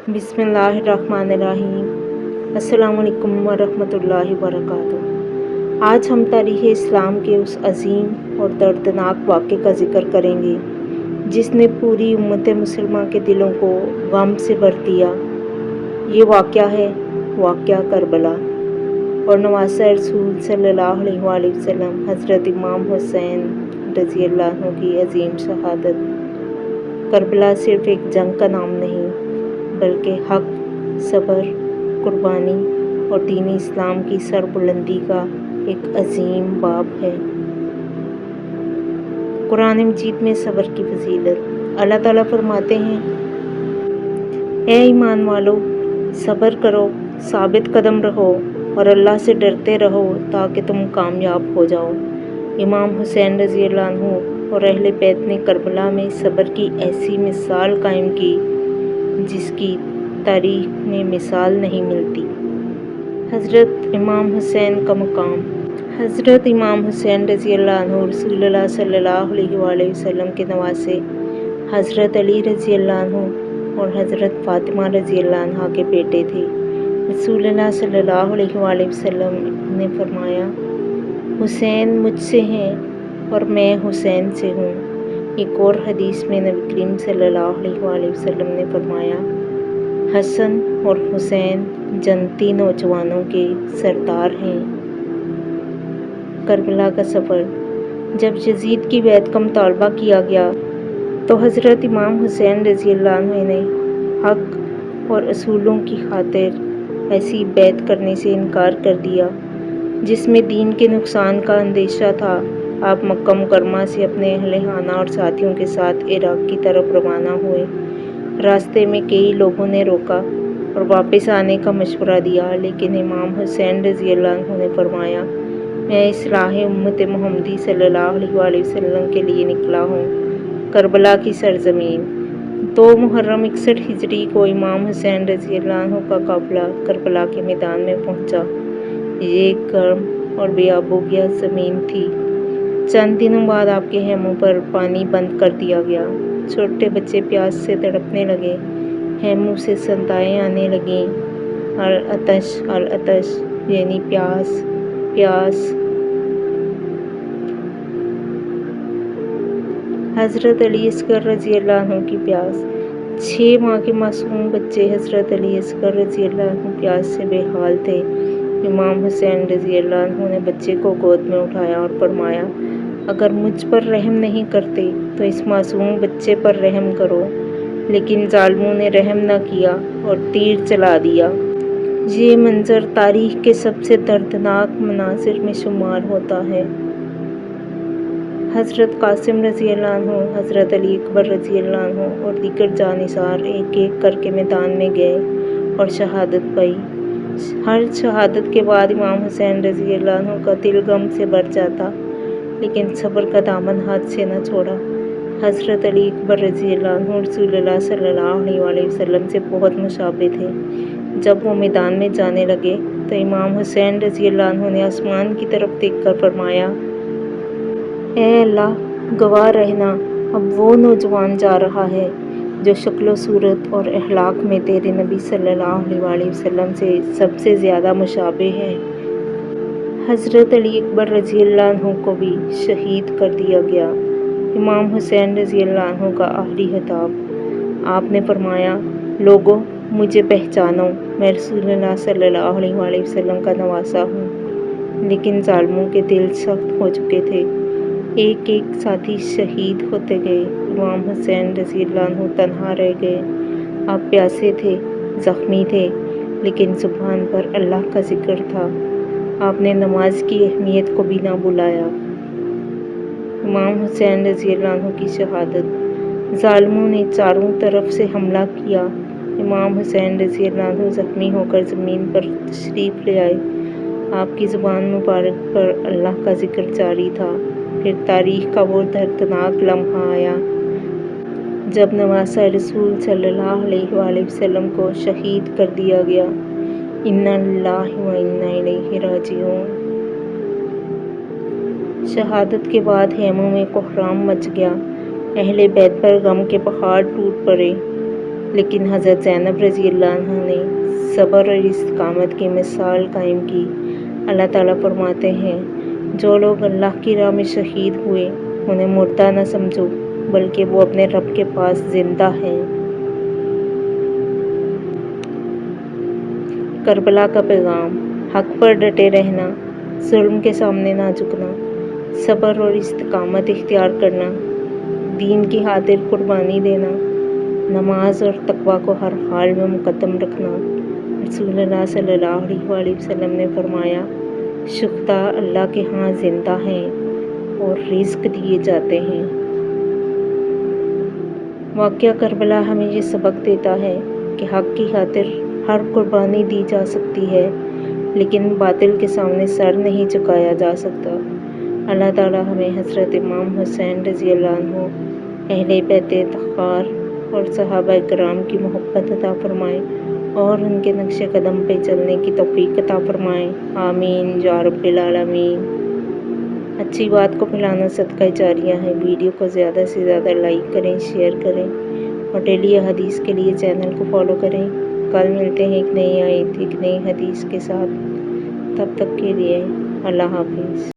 بسم اللہ الرحمن الرحیم۔ السلام علیکم ورحمۃ اللہ وبرکاتہ۔ آج ہم تاریخ اسلام کے اس عظیم اور دردناک واقعے کا ذکر کریں گے جس نے پوری امت مسلمہ کے دلوں کو غم سے بھر دیا۔ یہ واقعہ ہے واقعہ کربلا اور نواسہ رسول صلی اللہ علیہ وآلہ وسلم حضرت امام حسین رضی اللہ عنہ کی عظیم شہادت۔ کربلا صرف ایک جنگ کا نام نہیں بلکہ حق، صبر، قربانی اور دین اسلام کی سربلندی کا ایک عظیم باب ہے۔ قرآن مجید میں صبر کی فضیلت اللہ تعالیٰ فرماتے ہیں، اے ایمان والو، صبر کرو، ثابت قدم رہو اور اللہ سے ڈرتے رہو تاکہ تم کامیاب ہو جاؤ۔ امام حسین رضی اللہ عنہ اور اہل بیت نے کربلا میں صبر کی ایسی مثال قائم کی جس کی تاریخ میں مثال نہیں ملتی۔ حضرت امام حسین کا مقام۔ حضرت امام حسین رضی اللہ عنہ رسول اللہ صلی اللہ علیہ وآلہ وسلم کے نواسے حضرت علی رضی اللہ عنہ اور حضرت فاطمہ رضی اللہ عنہا کے بیٹے تھے۔ رسول اللہ صلی اللہ علیہ وآلہ وسلم نے فرمایا، حسین مجھ سے ہیں اور میں حسین سے ہوں۔ ایک اور حدیث میں نبی کریم صلی اللہ علیہ وآلہ وسلم نے فرمایا، حسن اور حسین جنتی نوجوانوں کے سردار ہیں۔ کربلا کا سفر۔ جب یزید کی بیعت کا مطالبہ کیا گیا تو حضرت امام حسین رضی اللہ عنہ نے حق اور اصولوں کی خاطر ایسی بیعت کرنے سے انکار کر دیا جس میں دین کے نقصان کا اندیشہ تھا۔ آپ مکہ مکرمہ سے اپنے اہل خانہ اور ساتھیوں کے ساتھ عراق کی طرف روانہ ہوئے۔ راستے میں کئی لوگوں نے روکا اور واپس آنے کا مشورہ دیا، لیکن امام حسین رضی اللہ عنہ نے فرمایا، میں اصلاح امت محمدی صلی اللہ علیہ وآلہ وسلم کے لیے نکلا ہوں۔ کربلا کی سرزمین۔ 2 محرم 61 ہجری کو امام حسین رضی اللہ عنہ کا قافلہ کربلا کے میدان میں پہنچا۔ یہ ایک گرم اور بے آب و گیا زمین تھی۔ چند دنوں بعد آپ کے خیموں پر پانی بند کر دیا گیا۔ چھوٹے بچے پیاس سے تڑپنے لگے، خیموں سے صدائیں آنے لگیں، العطش العطش، یعنی پیاس پیاس۔ حضرت علی اصغر رضی اللہ عنہ کی پیاس۔ 6 ماہ کے معصوم بچے حضرت علی اصغر رضی اللہ عنہ پیاس سے بے حال تھے۔ امام حسین رضی اللہ عنہ نے بچے کو گود میں اٹھایا اور فرمایا، اگر مجھ پر رحم نہیں کرتے تو اس معصوم بچے پر رحم کرو، لیکن ظالموں نے رحم نہ کیا اور تیر چلا دیا۔ یہ منظر تاریخ کے سب سے دردناک مناظر میں شمار ہوتا ہے۔ حضرت قاسم رضی اللہ عنہ، حضرت علی اکبر رضی اللہ عنہ اور دیگر جانثار ایک ایک کر کے میدان میں گئے اور شہادت پائی۔ ہر شہادت کے بعد امام حسین رضی اللہ عنہ کا دل غم سے بھر جاتا، لیکن صبر کا دامن ہاتھ سے نہ چھوڑا۔ حضرت علی اکبر رضی اللہ عنہ رسول اللہ صلی اللہ علیہ وآلہ وسلم سے بہت مشابہ تھے۔ جب وہ میدان میں جانے لگے تو امام حسین رضی اللہ عنہ نے آسمان کی طرف دیکھ کر فرمایا، اے اللہ، گواہ رہنا، اب وہ نوجوان جا رہا ہے جو شکل و صورت اور اخلاق میں تیرے نبی صلی اللہ علیہ وآلہ وسلم سے سب سے زیادہ مشابہ ہے۔ حضرت علی اکبر رضی اللہ عنہ کو بھی شہید کر دیا گیا۔ امام حسین رضی اللہ عنہ کا آخری خطاب۔ آپ نے فرمایا، لوگو، مجھے پہچانو، میں رسول اللہ صلی اللہ علیہ وآلہ وسلم کا نواسہ ہوں۔ لیکن ظالموں کے دل سخت ہو چکے تھے۔ ایک ایک ساتھی شہید ہوتے گئے۔ امام حسین رضی اللہ عنہ تنہا رہ گئے۔ آپ پیاسے تھے، زخمی تھے، لیکن زبان پر اللہ کا ذکر تھا۔ آپ نے نماز کی اہمیت کو بھی نہ بھلایا۔ امام حسین رضی اللہ عنہ کی شہادت۔ ظالموں نے چاروں طرف سے حملہ کیا۔ امام حسین رضی اللہ عنہ زخمی ہو کر زمین پر تشریف لے آئے۔ آپ کی زبان مبارک پر اللہ کا ذکر جاری تھا۔ پھر تاریخ کا وہ دردناک لمحہ آیا جب نواسہ رسول صلی اللہ علیہ وآلہ وسلم کو شہید کر دیا گیا۔ انا للہ و انا الیہ راجعون۔ شہادت کے بعد خیموں میں کوہرام مچ گیا۔ اہل بیت پر غم کے پہاڑ ٹوٹ پڑے۔ لیکن حضرت زینب رضی اللہ عنہا نے صبر اور استقامت کی مثال قائم کی۔ اللہ تعالیٰ فرماتے ہیں، جو لوگ اللہ کی راہ میں شہید ہوئے انہیں مردہ نہ سمجھو، بلکہ وہ اپنے رب کے پاس زندہ ہیں۔ کربلا کا پیغام: حق پر ڈٹے رہنا، ظلم کے سامنے نہ جھکنا، صبر اور استقامت اختیار کرنا، دین کی خاطر قربانی دینا، نماز اور تقویٰ کو ہر حال میں مقدم رکھنا۔ رسول اللہ صلی اللہ علیہ وآلہ وسلم نے فرمایا، شہداء اللہ کے ہاں زندہ ہیں اور رزق دیے جاتے ہیں۔ واقعہ کربلا ہمیں یہ سبق دیتا ہے کہ حق کی خاطر ہر قربانی دی جا سکتی ہے، لیکن باطل کے سامنے سر نہیں جھکایا جا سکتا۔ اللہ تعالیٰ ہمیں حضرت امام حسین رضی اللہ عنہ، اہل بیت طاہر اور صحابہ کرام کی محبت عطا فرمائے اور ان کے نقش قدم پہ چلنے کی توفیق عطا فرمائے، آمین یا رب العالمین۔ اچھی بات کو پھیلانا صدقہ جاریہ ہے۔ ویڈیو کو زیادہ سے زیادہ لائک کریں، شیئر کریں اور ڈیلی حدیث کے لیے چینل کو فالو کریں۔ کل ملتے ہیں ایک نئی آیت، ایک نئی حدیث کے ساتھ۔ تب تک کے لیے اللہ حافظ۔